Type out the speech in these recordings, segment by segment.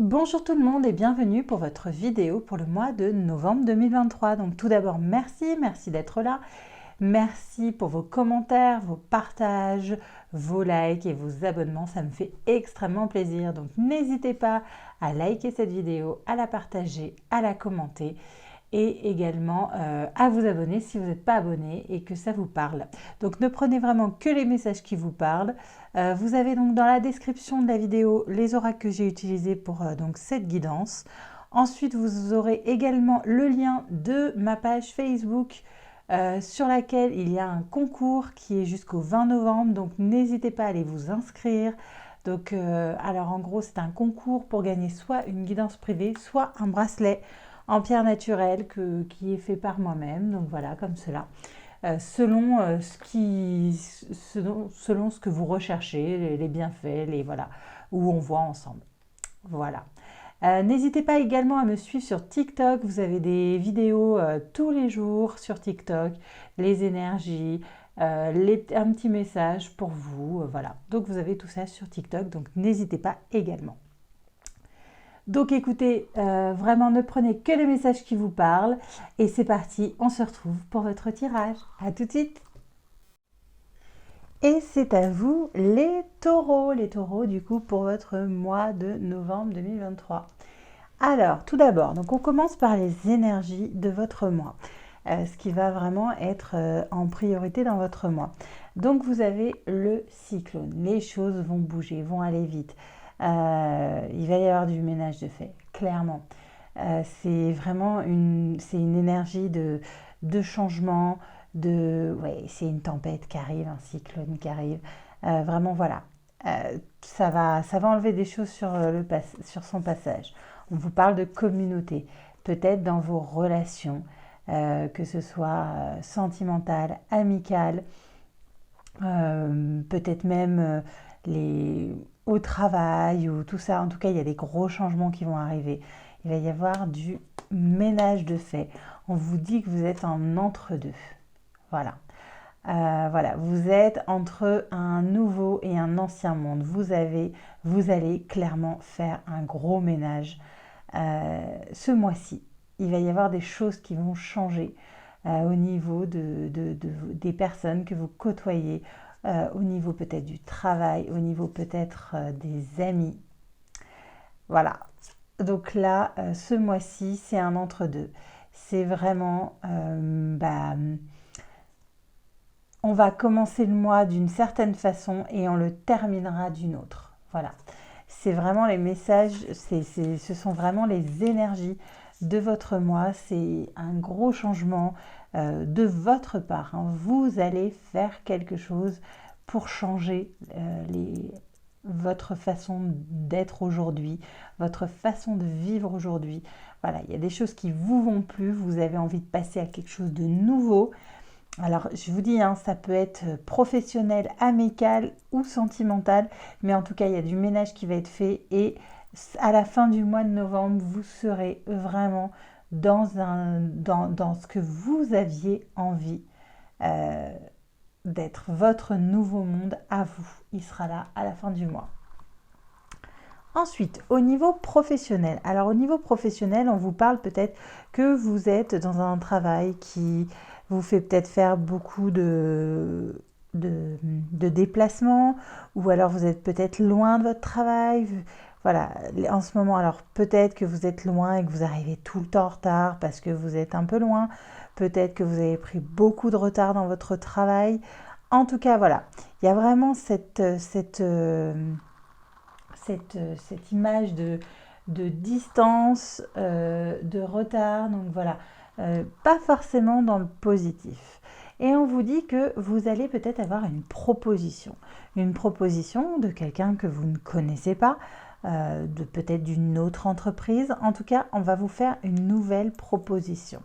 Bonjour tout le monde et bienvenue pour votre vidéo pour le mois de novembre 2023. Donc tout d'abord merci d'être là. Merci pour vos commentaires, vos partages, vos likes et vos abonnements. Ça me fait extrêmement plaisir. Donc n'hésitez pas à liker cette vidéo, à la partager, à la commenter et également à vous abonner si vous n'êtes pas abonné et que ça vous parle. Donc ne prenez vraiment que les messages qui vous parlent. Vous avez donc dans la description de la vidéo les oracles que j'ai utilisés pour donc cette guidance. Ensuite, vous aurez également le lien de ma page Facebook sur laquelle il y a un concours qui est jusqu'au 20 novembre. Donc n'hésitez pas à aller vous inscrire. Donc, alors en gros, c'est un concours pour gagner soit une guidance privée, soit un bracelet en pierre naturelle qui est fait par moi-même. Donc voilà, comme cela. Selon ce que vous recherchez, les bienfaits, voilà, où on voit ensemble. Voilà. N'hésitez pas également à me suivre sur TikTok. Vous avez des vidéos tous les jours sur TikTok, les énergies, un petit message pour vous. Voilà. Donc vous avez tout ça sur TikTok. Donc n'hésitez pas également. Donc écoutez, vraiment ne prenez que les messages qui vous parlent. Et c'est parti, on se retrouve pour votre tirage. À tout de suite. Et c'est à vous les taureaux du coup pour votre mois de novembre 2023. Alors tout d'abord, donc on commence par les énergies de votre mois, ce qui va vraiment être en priorité dans votre mois. Donc vous avez le cyclone, les choses vont bouger, vont aller vite. Il va y avoir du ménage de fait, clairement. C'est vraiment une énergie de changement, c'est une tempête qui arrive, un cyclone qui arrive. Vraiment, voilà. Ça va enlever des choses sur son passage. On vous parle de communauté, peut-être dans vos relations, que ce soit sentimentale, amicale, peut-être même au travail ou tout ça. En tout cas, il y a des gros changements qui vont arriver. Il va y avoir du ménage de fait. On vous dit que vous êtes en entre-deux. Voilà. Voilà, vous êtes entre un nouveau et un ancien monde. Vous allez clairement faire un gros ménage ce mois-ci. Il va y avoir des choses qui vont changer au niveau des personnes que vous côtoyez, au niveau peut-être du travail, au niveau peut-être des amis. Voilà. Donc là, ce mois-ci, c'est un entre-deux. C'est vraiment... on va commencer le mois d'une certaine façon et on le terminera d'une autre. Voilà. C'est vraiment les messages, ce sont vraiment les énergies de votre mois. C'est un gros changement de votre part. Vous allez faire quelque chose pour changer votre façon d'être aujourd'hui, votre façon de vivre aujourd'hui. Voilà, il y a des choses qui vous vont plus, vous avez envie de passer à quelque chose de nouveau. Alors, je vous dis, ça peut être professionnel, amical ou sentimental, mais en tout cas, il y a du ménage qui va être fait et à la fin du mois de novembre, vous serez vraiment dans ce que vous aviez envie d'être, votre nouveau monde à vous. Il sera là à la fin du mois. Ensuite, au niveau professionnel. Alors, au niveau professionnel, on vous parle peut-être que vous êtes dans un travail qui vous fait peut-être faire beaucoup de déplacements, ou alors vous êtes peut-être loin de votre travail. Voilà, en ce moment, alors peut-être que vous êtes loin et que vous arrivez tout le temps en retard parce que vous êtes un peu loin. Peut-être que vous avez pris beaucoup de retard dans votre travail. En tout cas, voilà, il y a vraiment cette image de distance, de retard. Donc voilà, pas forcément dans le positif. Et on vous dit que vous allez peut-être avoir une proposition de quelqu'un que vous ne connaissez pas, peut-être d'une autre entreprise. En tout cas, on va vous faire une nouvelle proposition.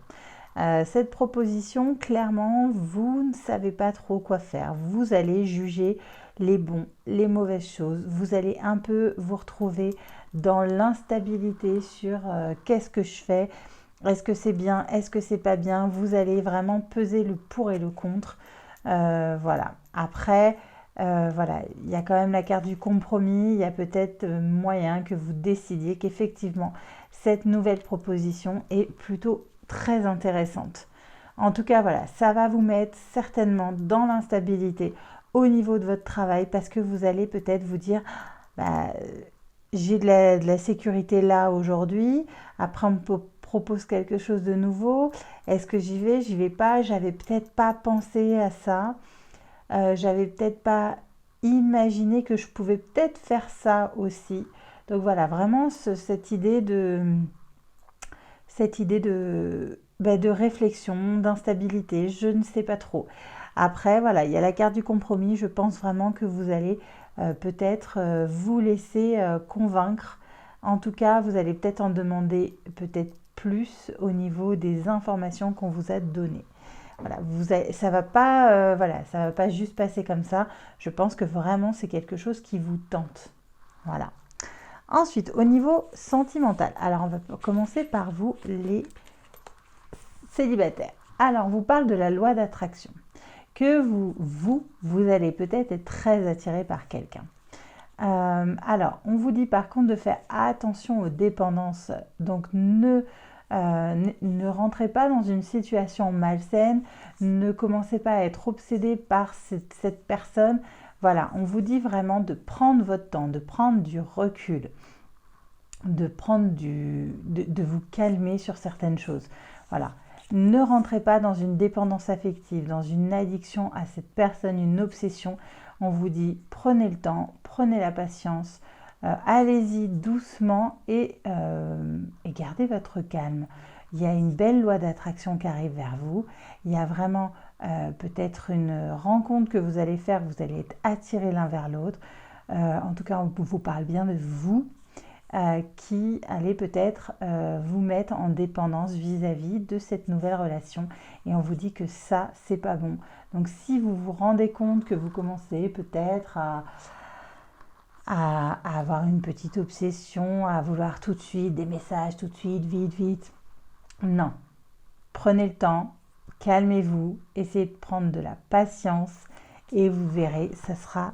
Cette proposition, clairement, vous ne savez pas trop quoi faire. Vous allez juger les bons, les mauvaises choses. Vous allez un peu vous retrouver dans l'instabilité sur qu'est-ce que je fais, est-ce que c'est bien, est-ce que c'est pas bien. Vous allez vraiment peser le pour et le contre. Voilà. Après, Voilà, il y a quand même la carte du compromis, il y a peut-être moyen que vous décidiez qu'effectivement, cette nouvelle proposition est plutôt très intéressante. En tout cas, voilà, ça va vous mettre certainement dans l'instabilité au niveau de votre travail parce que vous allez peut-être vous dire, bah, j'ai de la sécurité là aujourd'hui, après on me propose quelque chose de nouveau, est-ce que j'y vais pas, j'avais peut-être pas pensé à ça. J'avais peut-être pas imaginé que je pouvais peut-être faire ça aussi. Donc voilà, vraiment cette idée de réflexion, d'instabilité, je ne sais pas trop. Après, voilà, il y a la carte du compromis. Je pense vraiment que vous allez peut-être vous laisser convaincre. En tout cas, vous allez peut-être en demander peut-être plus au niveau des informations qu'on vous a données. Voilà, ça va pas, voilà, ça va pas juste passer comme ça. Je pense que vraiment c'est quelque chose qui vous tente. Voilà. Ensuite, au niveau sentimental. Alors, on va commencer par vous, les célibataires. Alors, on vous parle de la loi d'attraction. Que vous allez peut-être être très attiré par quelqu'un. Alors, on vous dit par contre de faire attention aux dépendances. Donc, ne rentrez pas dans une situation malsaine. Ne commencez pas à être obsédé par cette personne. Voilà, on vous dit vraiment de prendre votre temps, de prendre du recul, de vous calmer sur certaines choses. Voilà. Ne rentrez pas dans une dépendance affective, dans une addiction à cette personne, une obsession. On vous dit prenez le temps, prenez la patience, allez-y doucement et gardez votre calme. Il y a une belle loi d'attraction qui arrive vers vous. Il y a vraiment peut-être une rencontre que vous allez faire, vous allez être attirés l'un vers l'autre. En tout cas, on vous parle bien de vous. Qui allait peut-être vous mettre en dépendance vis-à-vis de cette nouvelle relation. Et on vous dit que ça, c'est pas bon. Donc si vous vous rendez compte que vous commencez peut-être à avoir une petite obsession, à vouloir tout de suite des messages, tout de suite, vite, vite, non. Prenez le temps, calmez-vous, essayez de prendre de la patience et vous verrez, ça sera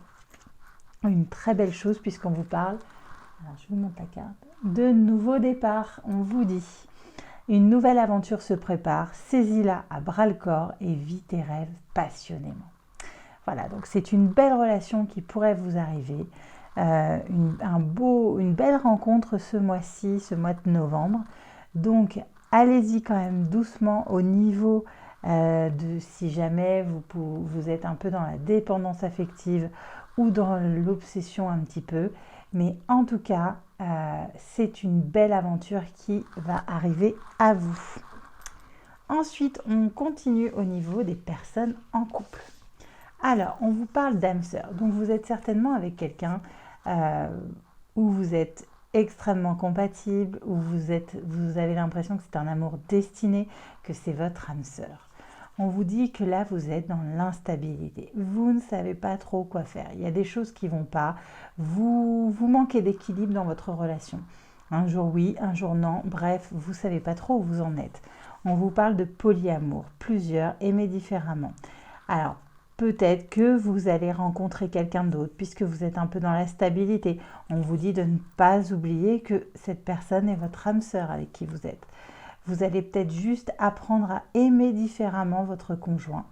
une très belle chose puisqu'on vous parle. Alors, je vous montre la carte. De nouveaux départs, on vous dit. Une nouvelle aventure se prépare, saisis-la à bras-le-corps et vis tes rêves passionnément. Voilà, donc c'est une belle relation qui pourrait vous arriver. Une belle rencontre ce mois-ci, ce mois de novembre. Donc, allez-y quand même doucement au niveau de si jamais vous êtes un peu dans la dépendance affective ou dans l'obsession un petit peu. Mais en tout cas, c'est une belle aventure qui va arriver à vous. Ensuite, on continue au niveau des personnes en couple. Alors, on vous parle d'âme sœur. Donc, vous êtes certainement avec quelqu'un où vous êtes extrêmement compatible, où vous avez l'impression que c'est un amour destiné, que c'est votre âme sœur. On vous dit que là, vous êtes dans l'instabilité. Vous ne savez pas trop quoi faire. Il y a des choses qui ne vont pas. Vous manquez d'équilibre dans votre relation. Un jour oui, un jour non. Bref, vous ne savez pas trop où vous en êtes. On vous parle de polyamour. Plusieurs, aimer différemment. Alors, peut-être que vous allez rencontrer quelqu'un d'autre puisque vous êtes un peu dans la stabilité. On vous dit de ne pas oublier que cette personne est votre âme sœur avec qui vous êtes. Vous allez peut-être juste apprendre à aimer différemment votre conjoint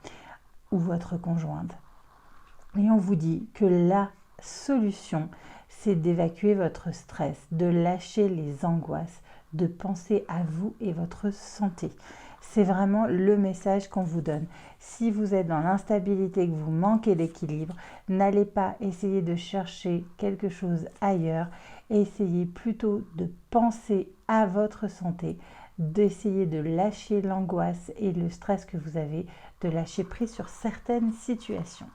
ou votre conjointe. Et on vous dit que la solution, c'est d'évacuer votre stress, de lâcher les angoisses, de penser à vous et votre santé. C'est vraiment le message qu'on vous donne. Si vous êtes dans l'instabilité, que vous manquez d'équilibre, n'allez pas essayer de chercher quelque chose ailleurs. Essayez plutôt de penser à votre santé, d'essayer de lâcher l'angoisse et le stress que vous avez, de lâcher prise sur certaines situations.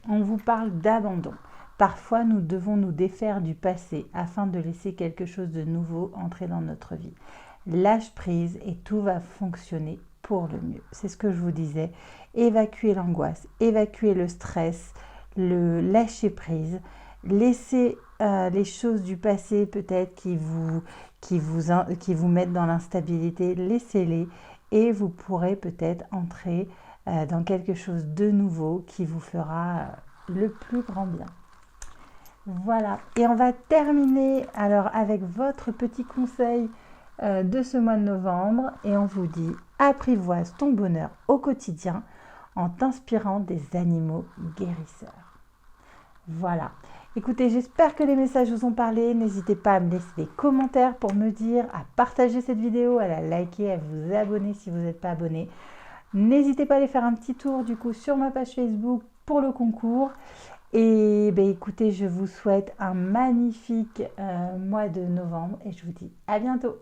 On vous parle d'abandon. Parfois, nous devons nous défaire du passé afin de laisser quelque chose de nouveau entrer dans notre vie. Lâche prise et tout va fonctionner pour le mieux. C'est ce que je vous disais. Évacuer l'angoisse, évacuer le stress, le lâcher prise, laisser les choses du passé peut-être qui vous mettent dans l'instabilité, laissez-les et vous pourrez peut-être entrer dans quelque chose de nouveau qui vous fera le plus grand bien. Voilà, et on va terminer alors avec votre petit conseil de ce mois de novembre et on vous dit apprivoise ton bonheur au quotidien en t'inspirant des animaux guérisseurs. Voilà, écoutez, j'espère que les messages vous ont parlé. N'hésitez pas à me laisser des commentaires pour me dire, à partager cette vidéo, à la liker, à vous abonner si vous n'êtes pas abonné. N'hésitez pas à aller faire un petit tour du coup sur ma page Facebook pour le concours. Et ben, écoutez, je vous souhaite un magnifique mois de novembre et je vous dis à bientôt.